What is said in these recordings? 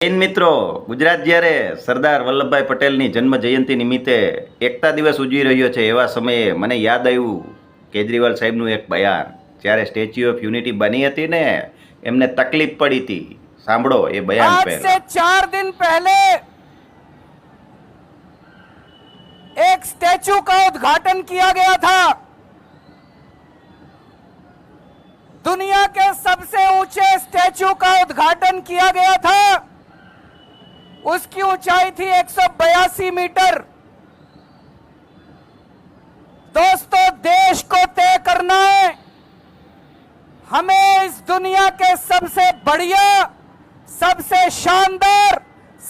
મિત્રો, ગુજરાત જ્યારે સરદાર વલ્લભભાઈ પટેલની જન્મ જયંતિ નિમિત્તે એકતા દિવસ ઉજવી રહ્યો છે એવા સમયે મને યાદ આવ્યું કેજરીવાલ સાહેબનું એક બયાન. જ્યારે સ્ટેચ્યુ ઓફ યુનિટી બની હતી ને એમને તકલીફ પડી હતી. સાંભળો એ બયાન. आज से 4 दिन पहले एक स्टैचू का उद्घाटन किया गया था. दुनिया के सबसे ऊंचे स्टैचू का उद्घाटन किया गया था. उसकी ऊंचाई थी 182 मीटर. दोस्तों, देश को तय करना है हमें इस दुनिया के सबसे बढ़िया, सबसे शानदार,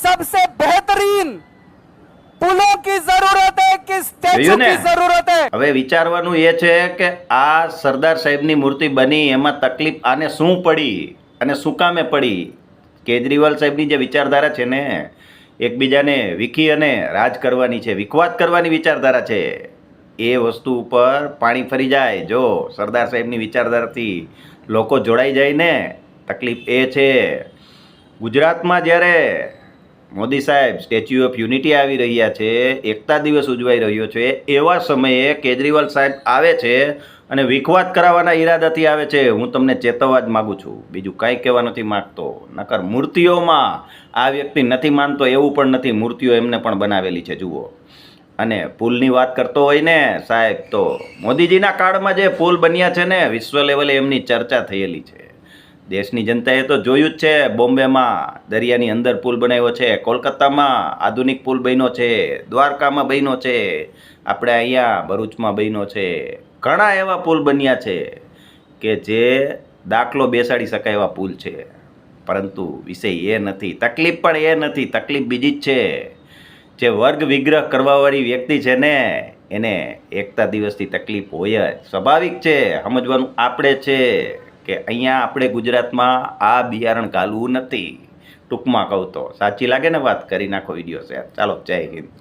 सबसे बेहतरीन पुलों की जरूरत है कि स्टैचू की जरूरत है. હવે વિચારવાનું એ છે કે આ સરદાર સાહેબની મૂર્તિ બની એમાં તકલીફ આને શું પડી અને શું કામે પડી. કેજરીવાલ સાહેબની જે વિચારધારા છે ને, એકબીજાને વિખી અને રાજ કરવાની છે, વિખવાદ કરવાની વિચારધારા છે, એ વસ્તુ ઉપર પાણી ફરી જાય. જો સરદાર સાહેબની વિચારધારાથી લોકો જોડાઈ જાય ને, તકલીફ એ છે. ગુજરાતમાં જ્યારે મોદી સાહેબ સ્ટેચ્યુ ઓફ યુનિટી આવી રહ્યા છે, એકતા દિવસ ઉજવાઈ રહ્યો છે, એવા સમયે કેજરીવાલ સાહેબ આવે છે અને વિખવાદ કરાવવાના ઈરાદાથી આવે છે. હું તમને ચેતવવા જ માગું છું, બીજું કાંઈ કહેવા નથી માગતો. નકર મૂર્તિઓમાં આ વ્યક્તિ નથી માનતો એવું પણ નથી, મૂર્તિઓ એમને પણ બનાવેલી છે. જુઓ. અને પુલની વાત કરતો હોય ને સાહેબ, તો મોદીજીના કાળમાં જે પુલ બન્યા છે ને, વિશ્વ લેવલે એમની ચર્ચા થયેલી છે. દેશની જનતાએ તો જોયું જ છે. બોમ્બેમાં દરિયાની અંદર પુલ બનાવ્યો છે, કોલકાતામાં આધુનિક પુલ બન્યો છે, દ્વારકામાં બન્યો છે, આપણે અહીંયા ભરૂચમાં બન્યો છે. ઘણા એવા પુલ બન્યા છે કે જે દાખલો બેસાડી શકાય એવા પુલ છે. પરંતુ વિષય એ નથી, તકલીફ પણ એ નથી, તકલીફ બીજી જ છે. જે વર્ગ વિગ્રહ કરવાવાળી વ્યક્તિ છે ને, એને એકતા દિવસથી તકલીફ હોય જ. સ્વાભાવિક છે. સમજવાનું આપણે છે કે અહીંયા આપણે ગુજરાતમાં આ બિયારણ ગાલવું નથી. ટૂંકમાં કહું તો સાચી લાગે ને વાત, કરી નાખો વિડીયો શેર. ચાલો, જય હિન્દ.